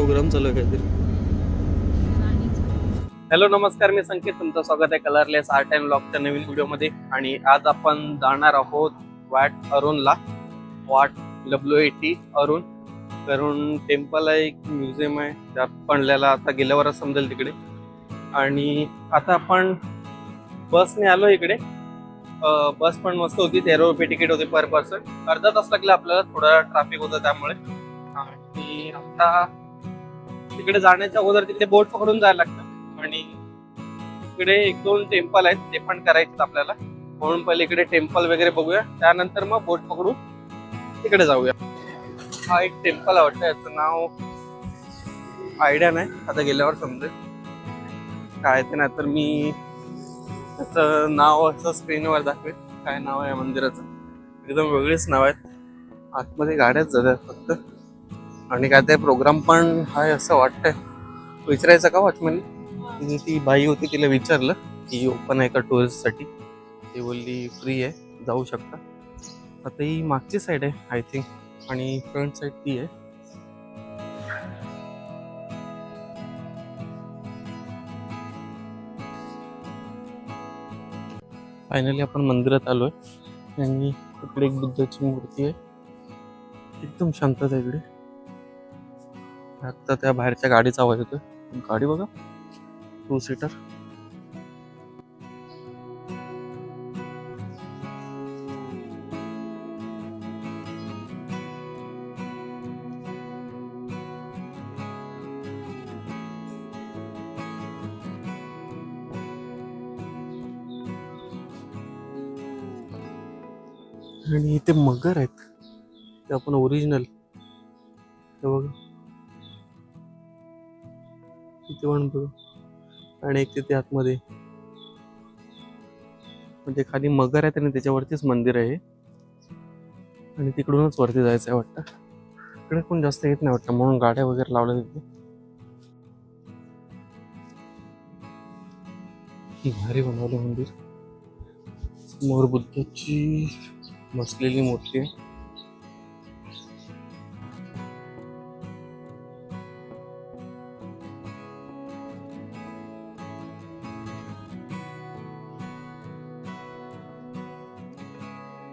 Programme चालू आहे काहीतरी. हॅलो नमस्कार, मी संकेत, तुमचं स्वागत आहे कलरलेस आर्ट अँड ब्लॉगच्या नवीन व्हिडिओमध्ये. आणि आज आपण जाणार आहोत वाट अरुणला. वाट WAT अरुण करून टेम्पल आहे, एक म्युझियम आहे, त्या पणल्याला आता गेल्यावरच समजेल तिकडे. आणि आता आपण बसने आलो इकडे. बस पण मस्त होती, 13 रुपये तिकीट होते पर पर्सन. अर्धा तास लागला आपल्याला, थोडा ट्रॅफिक होतं त्यामुळे. आणि आता तिकडे जाण्याच्या अगोदर तिथे बोट पकडून जायला लागतं. आणि इकडे 1-2 टेम्पल आहेत, ते पण करायचे आपल्याला. म्हणून पहिले इकडे टेम्पल वगैरे बघूया, त्यानंतर मग बोट पकडून तिकडे जाऊया. हा एक टेम्पल वाटतं, याचं नाव आयडिया नाही, आता गेल्यावर समजेल काय ते. नाही तर मी त्याचं नाव असं स्क्रीनवर दाखवेल. काय नाव आहे मंदिराचं, एकदम वेगळीच नाव आहेत. आतमध्ये गाड्याच जातात फक्त. आणि काय ते प्रोग्राम पण आहे असं वाटतंय. विचारायचं का वॉचमॅन? ती बाई होती, तिला विचारलं की ओपन आहे का टुरिस्टसाठी. ती बोलली फ्री आहे, जाऊ शकता. आता ही मागची साईड आहे आय थिंक, आणि फ्रंट साईड ती आहे. फायनली आपण मंदिरात आलोय. आणि इकडे एक बुद्धाची मूर्ती आहे, एकदम शांतता आहे इकडे. आता त्या बाहेरच्या गाडीचा आवाज येतोय. गाडी बघा, 2 सीटर. आणि इथे मगर आहेत, ते आपण ओरिजिनल. हे बघा तिथे पण बघा. आणि एक तिथे आतमध्ये, म्हणजे खाली मगर आहेत आणि त्याच्यावरतीच मंदिर आहे. आणि तिकडूनच वरती जायचं आहे वाटतं. इकडे कोण जास्त येत नाही वाटतं, म्हणून गाड्या वगैरे लावल्या तिथे. भारी बनवलं मंदिर. समोर बुद्धाची बसलेली मूर्ती आहे.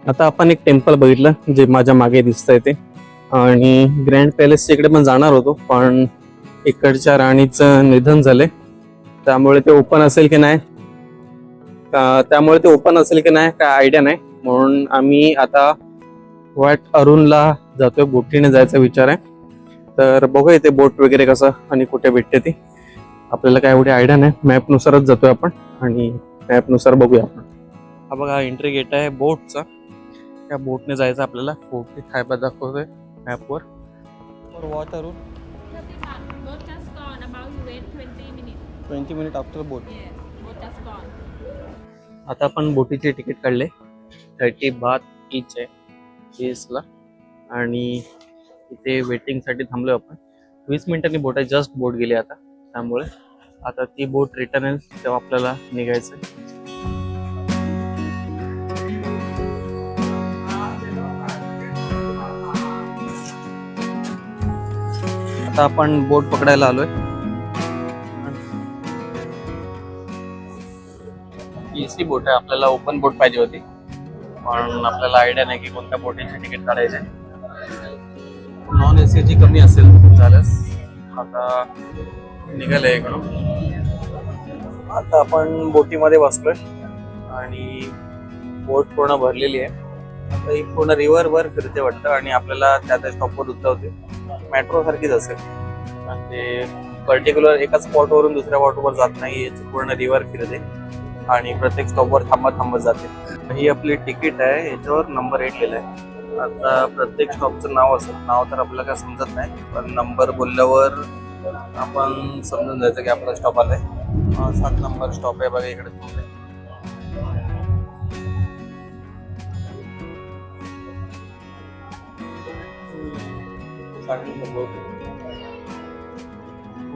आता आपण एक टेम्पल बघितलं जे माझ्या मागे दिसतंय ते. आणि ग्रँड पॅलेसच्या इकडे पण जाणार होतो, पण इकडच्या राणीचं निधन झालंय, त्यामुळे ते ओपन असेल की नाही काय आयडिया नाही. म्हणून आम्ही आता वाट अरुणला जातोय. बोटीने जायचा विचार आहे. तर बघूया इथे बोट वगैरे कसं आणि कुठे भेटते ती. आपल्याला काय एवढी आयडिया नाही, मॅपनुसारच जातोय आपण. आणि मॅपनुसार बघूया आपण. हा बघा एंट्री गेट आहे बोटचा. त्या बोटने जायचं आपल्याला. बोट खायबा दाखवतोय मॅपवर. वॉट अरुण 20 मिनिट आफ्टर बोट. आता आपण बोटीचे तिकीट काढले, 30 बात ईच आहे 20 ला. आणि इथे वेटिंगसाठी थांबलो आपण. 20 मिनिटांनी बोट आहे, जस्ट बोट गेली आता. त्यामुळे आता ती बोट रिटर्न येईल तेव्हा आपल्याला निघायचं. आता आपण बोट पकडायला आलोय. एसी बोट आहे, आपल्याला ओपन बोट पाहिजे होती, पण आपल्याला आयडिया नाही की कोणत्या बोटीचे तिकीट काढायचे. नॉन एसीची कमी असेल झाल्यास. आता निघालंय इकडून. आता आपण बोटीमध्ये बसलोय आणि बोट पूर्ण भरलेली आहे. आता ही पूर्ण रिव्हर वर फिरते वाटतं, आणि आपल्याला त्या स्टॉपवर उतरवते. मेट्रो सारखीच असेल, म्हणजे पर्टिक्युलर एका स्पॉटवरून दुसऱ्या स्पॉटवर जात नाही, पूर्ण रिव्हर फिरते आणि प्रत्येक स्टॉपवर थांबत जाते. ही आपली तिकीट आहे, याच्यावर नंबर 8 लिहिलं आहे. आता प्रत्येक स्टॉपचं नाव असेल, नाव तर आपल्याला काय समजत नाही, पण नंबर बोलल्यावर आपण समजून जायचं की आपला स्टॉप आलाय. 7 नंबर स्टॉप आहे बघा इकडे.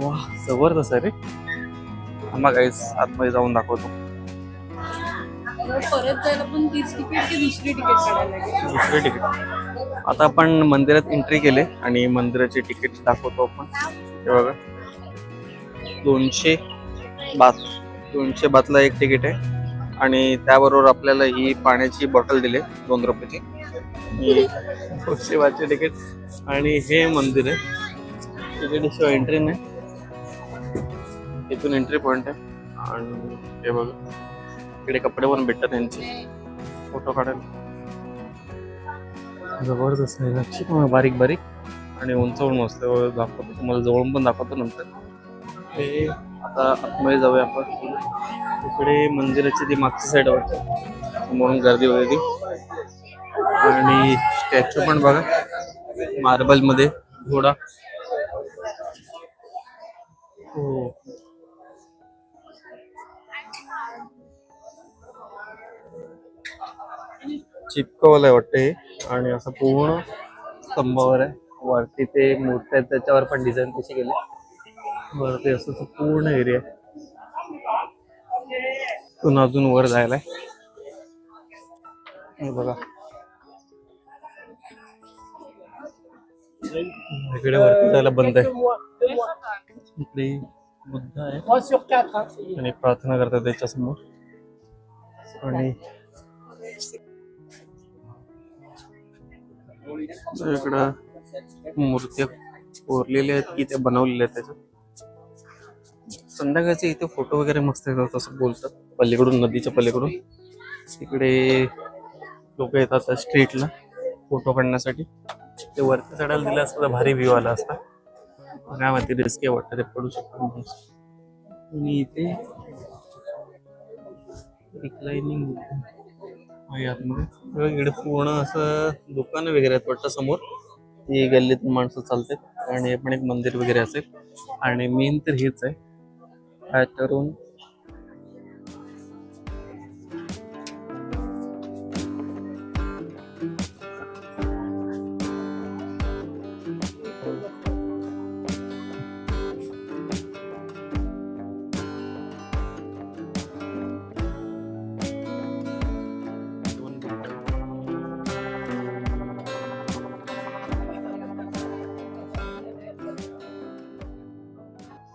वा जबरदस्त आहे रे. आम्हा गाईस आतमध्ये जाऊन दाखवतो. परत जायला पण तीच तिकीट की दुसरी तिकीट काढायला लागेल? दुसरी तिकीट. आता आपण मंदिरात एंट्री केले आणि मंदिराची तिकीट दाखवतो आपण. हे बघा 200 बात 200 बातला एक तिकीट आहे आणि त्याबरोबर आपल्याला ही पाण्याची बॉटल दिली 2 रुपयाची. ही 200 बातचे तिकीट आणि हे मंदिर आहे. तिकीटशिवाय एंट्री नाही. इथून एंट्री पॉइंट आहे आणि हे बघा इकडे कपडे पण भेटतात त्यांचे फोटो काढायला. जबरदस्त आहे. नक्षी पण बारीक बारीक आणि उंचावून मस्त दाखवतो तुम्हाला, जवळून पण दाखवतो नंतर. हे आता आतमध्ये जाऊया आपण. इकडे मंदिराची ती मागची साईड वाटते म्हणून गर्दी होती आणि स्टॅच्यू पण बघा मार्बल मध्ये घोडा. हो चिपकवलं आहे वाटतं हे आणि असं पूर्ण स्तंभावर आहे. वरती ते मूर्ती आहेत त्याच्यावर पण डिझाईन कशी केली वरती असं पूर्ण एरिया. तून अजून वर जायला हे बघा इकडे वरती जायला बंद आहे. इकडे बुद्ध आहे आणि प्रार्थना करतात त्याच्या समोर आणि इकडं मूर्त्या कोरलेल्या आहेत की त्या बनवलेल्या आहेत. त्याच्यात संध्याकाळचे इथे फोटो वगैरे मस्त येतात असं बोलतात. पलीकडून नदीच्या पलीकडून इकडे लोक येतात स्ट्रीटला फोटो काढण्यासाठी. ते वरती चढायला दिलं असतं तर भारी व्ह्यू आला असता. काय माहिती रिस्की वाटतं ते पडू शकतो माणूस. आणि इथे रिक्लाइनिंग आतमध्ये इकडे पूर्ण असं दुकान वगैरे आहेत वाटतं समोर. ही गल्लीतून माणसं चालतात आणि हे पण एक मंदिर वगैरे असेल आणि मेन तर हेच आहे पॅटर्न.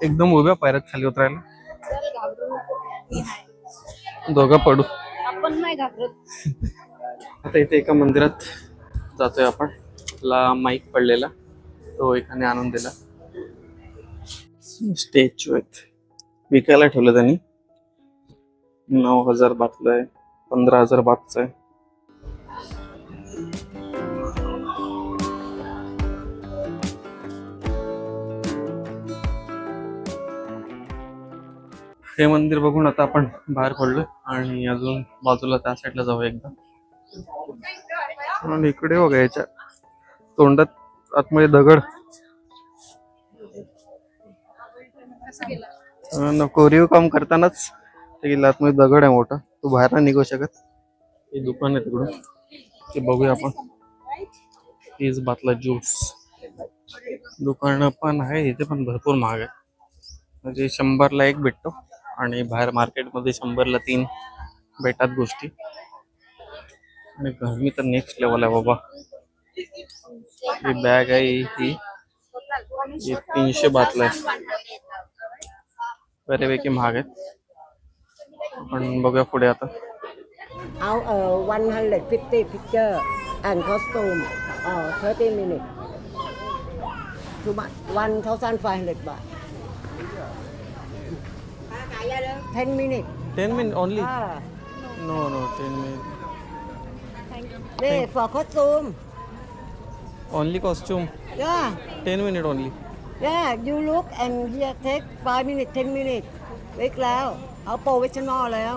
एकदम उभ्या पायऱ्यात खाली उतरायला. दोघं पडू. आपण नाही घाबरत. आता इथे एका मंदिरात जातोय आपण. ला माईक पडलेला तो एकाने आणून दिला. स्टॅच्यू आहेत विकायला ठेवलं त्यांनी. 9,000 बातला आहे 15,000 बातचा आहे. हे मंदिर बघून आता आपण बाहेर पडलोय आणि अजून बाजूला त्या साईडला जाऊ एकदा. आणि इकडे बघा याच्या तोंडात आतमध्ये दगड. कोरीव काम करतानाच आतमध्ये दगड आहे मोठा. तो बाहेर नाही निघू शकत. हे दुकान आहे तिकडून ते बघूया आपण. तीच बातला ज्यूस दुकान पण आहे. इथे पण भरपूर महाग आहे. म्हणजे 100ला एक भेटतो आणि बाहेर मार्केटमध्ये 100ला 3 भेटतात गोष्टी. आणि गरमी तर नेक्स्ट लेवल आहे बाबा. ही बॅग आहे ही 300 बातला आहे. बऱ्यापैकी महाग आहे. आपण बघूया पुढे आता. 150 picture and costume 30 minutes to 1,500 baht. 10 minutes. 10 minutes only? Ah, No, 10 minutes. there for costume. Only costume. Yeah, 10 minutes only. yeah. You look and here take 5 minutes, 10 minutes. เล็กแล้วเอาโปรเฟชชั่นอลแล้ว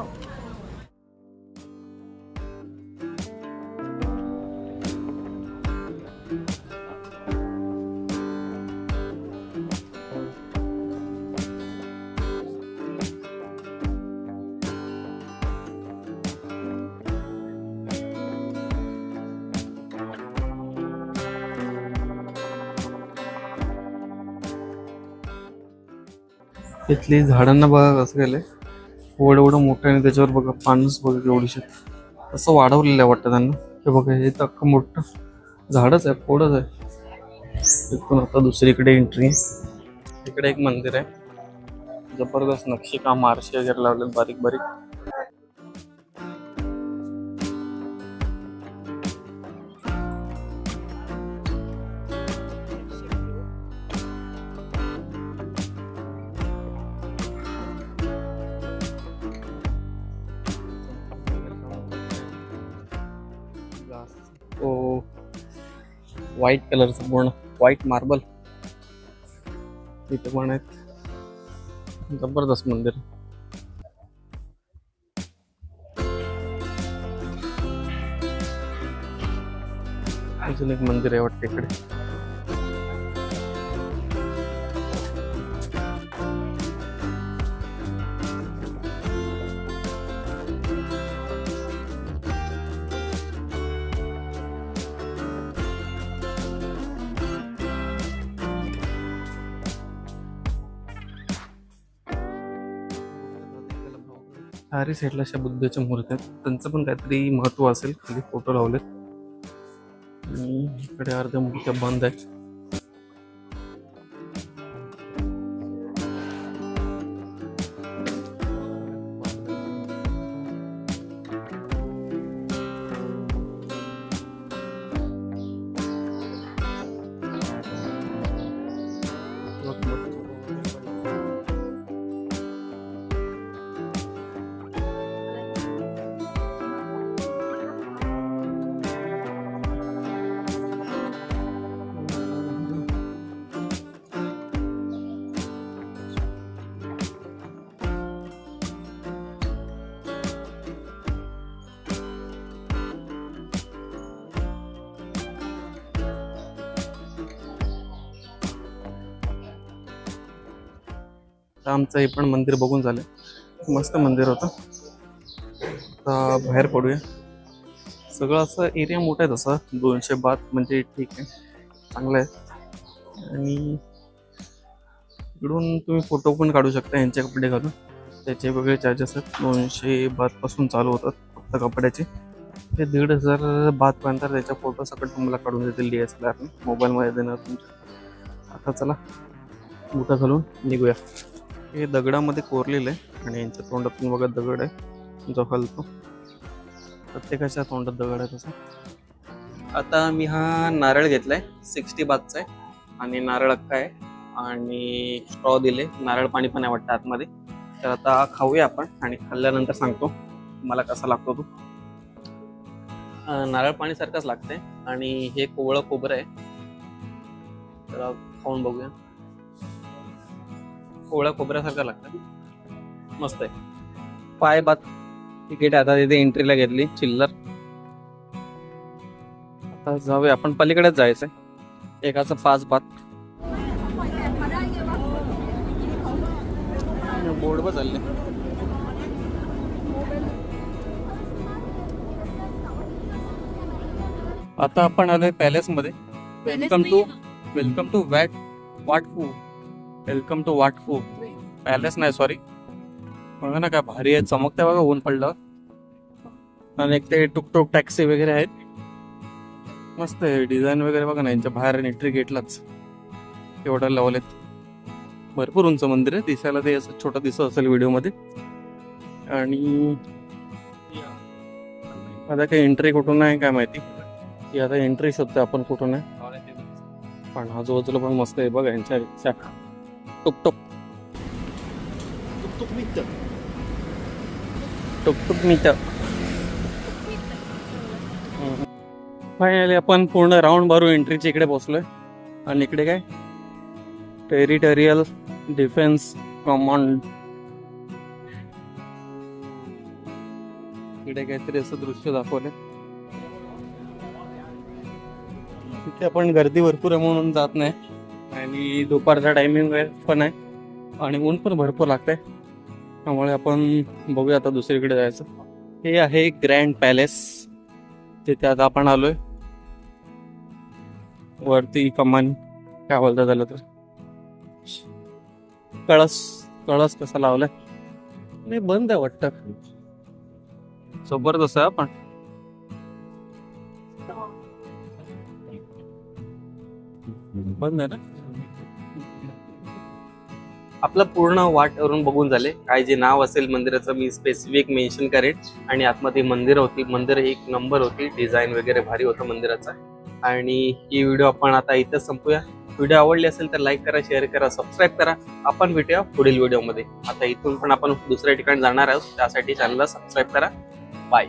इथली झाडांना बघा कसं केलंय. एवढं मोठं आणि त्याच्यावर बघा पानच बघा केवढीशे असं वाढवलेलं आहे वाटतं त्यांना. हे बघा हे तर अख्खं मोठं झाडच आहे, फोडच आहे. इथून आता दुसरीकडे एंट्री. इकडे एक मंदिर आहे, जबरदस्त नक्षीकाम, आरशे वगैरे लावलेत बारीक बारीक. ओ व्हाईट कलरचं पूर्ण व्हाईट मार्बल इथे पण आहेत. जबरदस्त मंदिर. अजून एक मंदिर आहे वाटतं इकडे. चारी साईडला अशा बुद्धाच्या मूर्त्या आहेत, त्यांचं पण काहीतरी महत्व असेल. खाली फोटो लावलेत आणि इकडे अर्ध्या मूर्त्या बंद आहेत. आमचं हे पण मंदिर बघून झालं. मस्त मंदिर होतं. आता बाहेर पडूया. सगळं असं एरिया मोठा आहे तसा, 200 बात म्हणजे ठीक आहे, चांगलं आहे. आणि इकडून तुम्ही फोटो पण काढू शकता यांचे कपडे घालून. त्याचे वेगळे चार्जेस आहेत. 200 बात पासून चालू होतात फक्त कपड्याचे. ते 1500 बात पर्यंत त्याच्या फोटो सकट तुम्हाला काढून देतील DSLR मोबाईलमध्ये देणार तुमच्या. आता चला बुटा घालून निघूया. हे दगडामध्ये कोरलेलं आहे आणि यांच्या तोंडातून बघा दगड आहे जो हलतो. प्रत्येकाच्या तोंडात दगड आहे तसं. आता मी हा नारळ घेतलाय, 60 बातचा आहे आणि नारळ अख्खा आहे आणि स्ट्रॉ दिले. नारळ पाणी पण आहे वाटतं आतमध्ये. तर आता खाऊया आपण आणि खाल्ल्यानंतर सांगतो मला कसा लागतो तो. नारळ पाणी सारखंच लागतंय आणि हे कोवळं खोबरं आहे. तर खाऊन बघूया. कोवळ्या खोबऱ्यासारखं लागतं, मस्त आहे. 5 बात तिकीट आता तिथे एंट्रीला घेतली चिल्लर. आता जाऊया आपण, पलीकडेच जायचंय. एकाचं 5 बात. बोर्ड पण चालले. आता आपण आलोय पॅलेस मध्ये. वेलकम टू वाट फू. वेलकम टू वाट फू. पॅलेस नाही, सॉरी. बघा ना काय भारी आहे, चमकते बघा ऊन पडलं. आणि एक ते टुकटुक टॅक्सी वगैरे आहेत, मस्त आहे डिझाईन वगैरे. बघा ना यांच्या बाहेर एंट्री गेटलाच एवढं लावलेत. भरपूर उंच मंदिर आहे, दिसायला ते असं छोटं दिसत असेल व्हिडिओ मध्ये. आणि आता काही एंट्री कुठून आहे काय माहिती. की आता एंट्री शोधतोय आपण कुठून आहे. पण आजूबाजूला पण मस्त आहे बघा यांच्या रिक्षा. Tuktuk metre. फायनली आपण पूर्ण राऊंड मारून एंट्रीच्या इकडे पोहोचलोय. आणि इकडे काय टेरिटोरियल डिफेन्स कमांड. इकडे काहीतरी असं दृश्य दाखवले. तिथे आपण गर्दी भरपूर आहे म्हणून जात नाही. आणि दुपारचा टायमिंग पण आहे आणि ऊन पण भरपूर लागतंय, त्यामुळे आपण बघूया आता दुसरीकडे जायचं. हे आहे ग्रँड पॅलेस, तिथे आता आपण आलोय. वरती कमान काय बोलतात त्याला, तर कळस कसा लावलाय. नाही बंद आहे वाटतं. जबरदस्त आहे. आपण बंद आहे ना. आपलं पूर्ण वाटवरून बघून झाले. काय जे नाव असेल मंदिराचं मी स्पेसिफिक मेन्शन करेन. आणि आतमध्ये मंदिर होती, मंदिर एक नंबर होती, डिझाईन वगैरे भारी होतं मंदिराचा. आणि ही व्हिडिओ आपण आता इथं संपूया. व्हिडिओ आवडली असेल तर लाईक करा, शेअर करा, सबस्क्राईब करा. आपण भेटूया पुढील व्हिडिओमध्ये. आता इथून पण आपण दुसऱ्या ठिकाणी जाणार आहोत, त्यासाठी चॅनलला सबस्क्राईब करा. बाय.